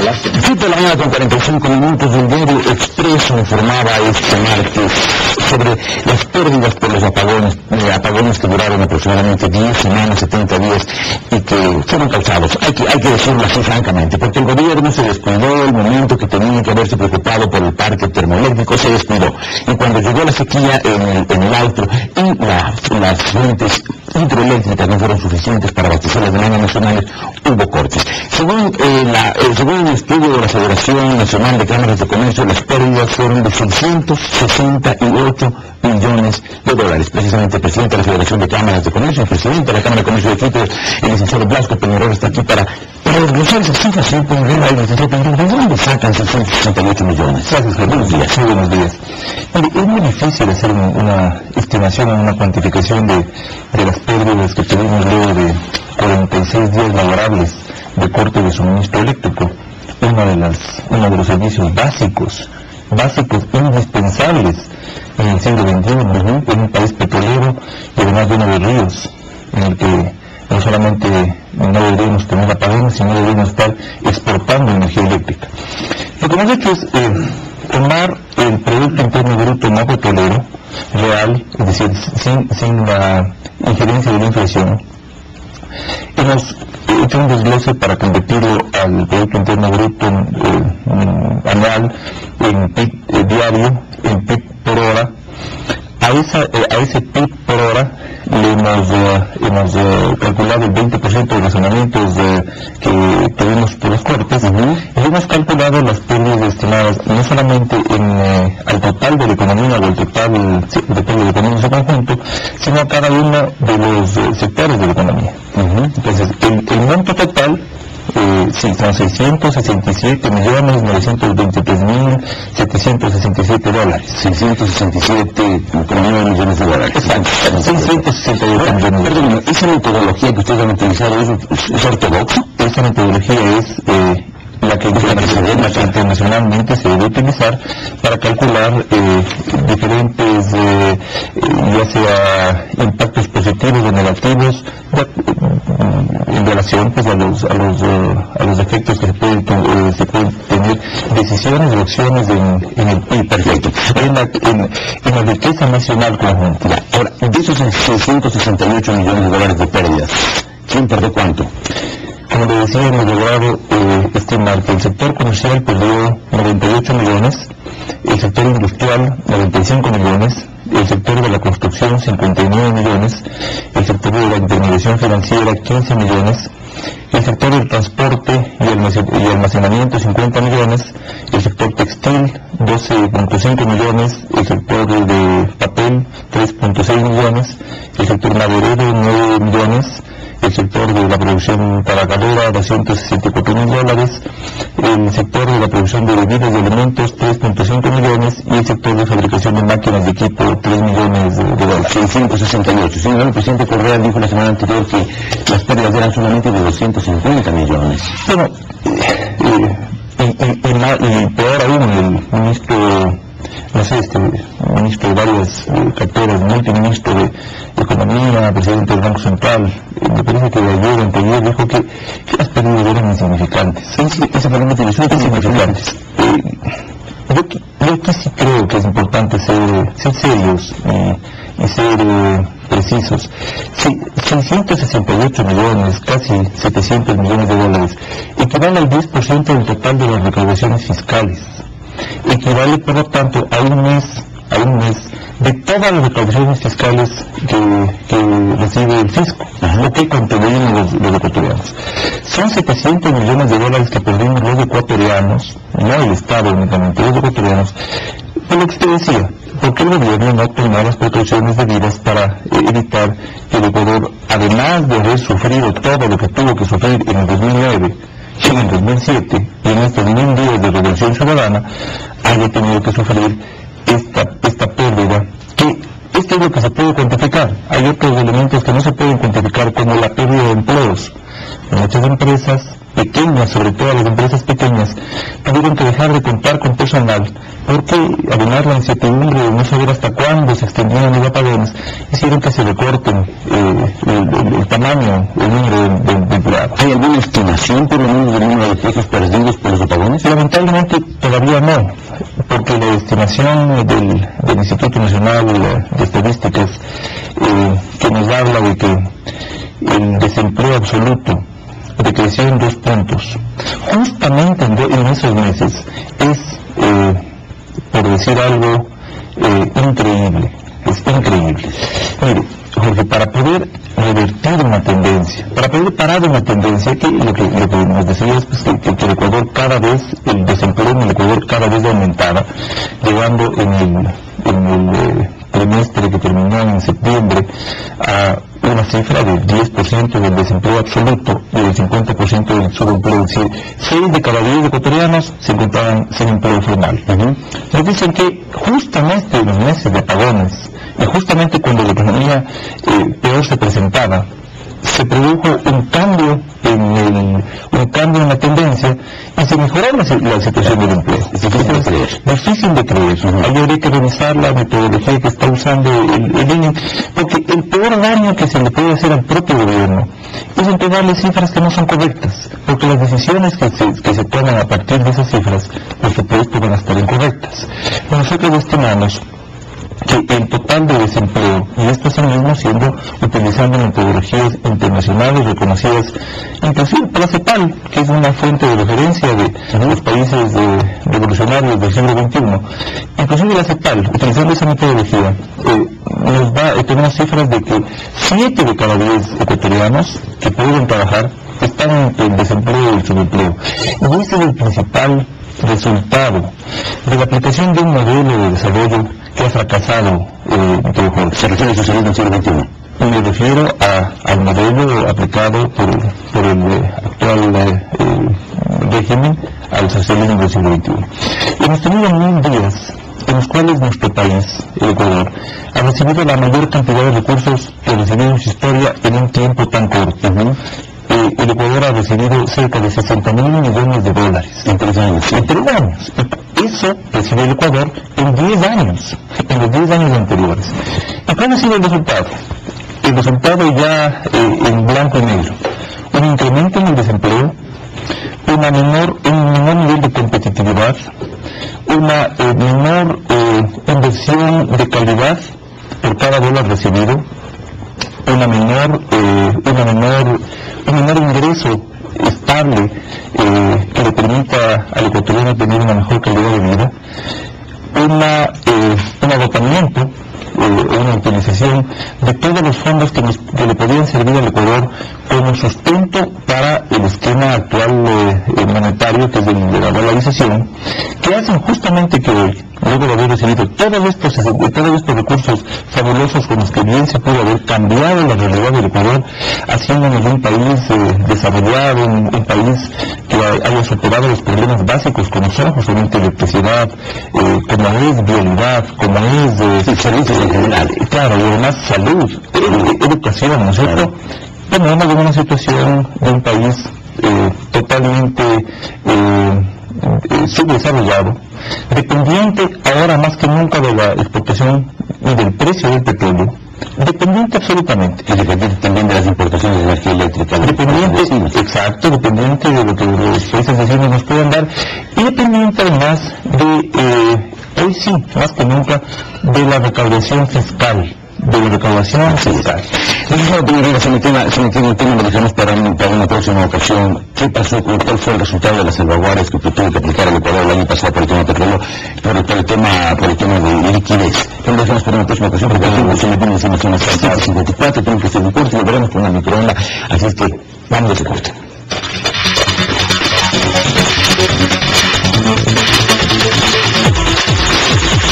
Hola. 7 de la mañana con 45 minutos. El diario Expreso informaba este martes sobre las pérdidas por los apagones que duraron aproximadamente 10 semanas, 70 días y que fueron causados. Hay que decirlo así francamente, porque el gobierno se descuidó el momento que tenía que haberse preocupado por el parque termoeléctrico, se descuidó. Y cuando llegó la sequía en el Alto y las fuentes hidroeléctricas no fueron suficientes para abastecer las demandas nacionales, hubo cortes. Según el estudio de la Federación Nacional de Cámaras de Comercio, las pérdidas fueron de 668 millones de dólares. Precisamente el presidente de la Federación de Cámaras de Comercio, el presidente de la Cámara de Comercio de Quito, el licenciado Blasco Peñarol, está aquí para desglosar esas cifras. Señor licenciado Peñarol, ¿de dónde sacan 668 millones? Gracias, buenos días. Muy buenos días. Es muy difícil hacer una estimación o una cuantificación de las pérdidas que tuvimos luego de 46 días laborables de corte de suministro eléctrico. Uno de los servicios básicos, indispensables en el siglo XXI, en un país petrolero y además lleno de ríos, en el que no solamente no deberíamos tener apagones, sino deberíamos estar exportando energía eléctrica. Lo que hemos hecho es tomar el Producto Interno Bruto no petrolero real, es decir, sin la injerencia de la inflación. Hemos hecho un desglose para convertirlo al Producto Interno Bruto anual, en PIB diario, en PIB por hora. A ese PIB por hora le hemos calculado el 20% de razonamientos que tuvimos por los cortes, y hemos calculado las pérdidas estimadas no solamente al total de la economía o al total de toda la economía en su conjunto, sino a cada uno de los sectores de la economía. Entonces, el monto total son 667.923.767 dólares. 667,9 millones de dólares. Exacto. 668 millones de dólares. Perdón, ¿esa metodología que ustedes han utilizado es ortodoxa? Esa metodología es la que internacionalmente se debe utilizar para calcular diferentes, ya sea impactos positivos o negativos, en relación pues a los efectos que se pueden tener decisiones o acciones en el PIB. Perfecto. En la riqueza nacional conjunta. Ahora, de esos 668 millones de dólares de pérdidas, ¿quién perdió cuánto? Como le decía, hemos logrado estimar que el sector comercial perdió 98 millones, el sector industrial 95 millones, el sector de la construcción 59 millones, el sector de la intermediación financiera 15 millones, el sector del transporte y almacenamiento 50 millones, el sector textil 12.5 millones, el sector de papel 3.6 millones, el sector maderero 9 millones, el sector de la producción tabacalera 264 mil dólares, el sector de la producción de bebidas y alimentos 3.5 millones y el sector de fabricación de máquinas de equipo 3 millones de dólares. 668. Señor, el presidente Correa dijo la semana anterior que las pérdidas eran solamente de 250 millones. Bueno, y peor aún, el ministro, ministro de varias carteras, multiministro de Economía, presidente del Banco Central, me parece que ayer dijo que las pérdidas eran insignificantes. Esa palabra tiene insignificantes. Yo aquí sí creo que es importante ser serios y ser precisos. 668 millones, casi 700 millones de dólares, equivale al 10% del total de las recaudaciones fiscales. Equivale, por lo tanto, a un mes de todas las recaudaciones fiscales que recibe el fisco, o que contribuyen los ecuatorianos. Son 700 millones de dólares que perdimos los ecuatorianos, no el Estado únicamente, los ecuatorianos, por lo que usted decía, porque el gobierno no tomó las precauciones debidas para evitar que el Ecuador, además de haber sufrido todo lo que tuvo que sufrir en el 2009, en el 2007 y en estos 1000 días de revolución ciudadana, haya tenido que sufrir esta pérdida, que esto es lo que se puede cuantificar. Hay otros elementos que no se pueden cuantificar, como la pérdida de empleos. Muchas empresas pequeñas, sobre todo las empresas pequeñas, tuvieron que dejar de contar con personal, porque además la incertidumbre de no saber hasta cuándo se extendían los apagones, hicieron que se recorten el tamaño, el número de empleados. ¿Hay alguna estimación por lo menos del número de pesos perdidos por los apagones? estimación del Instituto Nacional de Estadísticas, que nos habla de que el desempleo absoluto decreció en 2 puntos. Justamente en esos meses es, por decir algo, increíble. Es increíble. Mire, Jorge, para poder revertir una tendencia, para poder parar una tendencia, que lo que nos decías, pues, que el Ecuador cada vez, el desempleo en el Ecuador cada vez aumentaba, llegando en el trimestre que terminó en septiembre a una cifra del 10% del desempleo absoluto y del 50% del subempleo. Es decir, 6 de cada 10 ecuatorianos se encontraban sin empleo formal. Nos dicen que justamente en los meses de apagones, y justamente cuando la economía peor se presentaba, se produjo un cambio en la tendencia y se mejoró la situación del empleo. Es difícil de creer. Ahí habría que revisar la metodología que está usando el INE, porque el peor daño que se le puede hacer al propio gobierno es entregarle cifras que no son correctas, porque las decisiones que se toman a partir de esas cifras, por supuesto, van a estar incorrectas. Nosotros estimamos que el total de desempleo, y esto es mismo utilizando metodologías internacionales reconocidas, inclusive por la CEPAL, que es una fuente de referencia de los países revolucionarios del siglo XXI, inclusive la CEPAL, utilizando esa metodología, tenemos cifras de que 7 de cada 10 ecuatorianos que pueden trabajar están en desempleo y subempleo. Y ese es el principal resultado de la aplicación de un modelo de desarrollo que ha fracasado. ¿Se refiere al socialismo del siglo XXI? Me refiero al modelo aplicado por el actual régimen al socialismo del siglo XXI. Hemos tenido 1000 días en los cuales nuestro país, el Ecuador, ha recibido la mayor cantidad de recursos que ha recibido en su historia en un tiempo tan corto. El Ecuador ha recibido cerca de $60.000 millones en 3 años. En 3 años. Eso recibió el Ecuador en 10 años, en los 10 años anteriores. ¿Y cuál ha sido el resultado? El resultado ya en blanco y negro. Un incremento en el desempleo, un menor nivel de competitividad, una menor inversión de calidad por cada dólar recibido, un menor ingreso estable que le permita al ecuatoriano tener una mejor calidad de vida, un agotamiento, una utilización de todos los fondos que le podían servir al Ecuador como sustento para el esquema actual monetario, que es el de la dolarización, que hacen justamente que hoy, luego de haber recibido todos estos recursos fabulosos con los que bien se pudo haber cambiado la realidad del Ecuador, haciéndonos un país desarrollado, un país que haya superado los problemas básicos como son justamente electricidad, como es vialidad, como es servicios en general, claro, y además salud, educación, ¿no es cierto? Tenemos una situación de un país totalmente subdesarrollado, dependiente ahora más que nunca de la exportación y del precio del petróleo, dependiente absolutamente. Y dependiente también de las importaciones de energía eléctrica. Dependiente de lo que los países vecinos nos puedan dar, y dependiente además de, hoy sí, más que nunca, de la recaudación fiscal. Sometiendo el tema, lo dejamos para una próxima ocasión. ¿Qué pasó? ¿Cuál fue el resultado de las salvaguardias que tuvo que aplicar el Ecuador el año pasado por el tema petróleo, por el tema de liquidez? Lo dejamos para una próxima ocasión, porque aquí se metió encima, son las 7:54, tengo que hacer un corte y lo veremos con una microonda, así es que vamos a ese corte.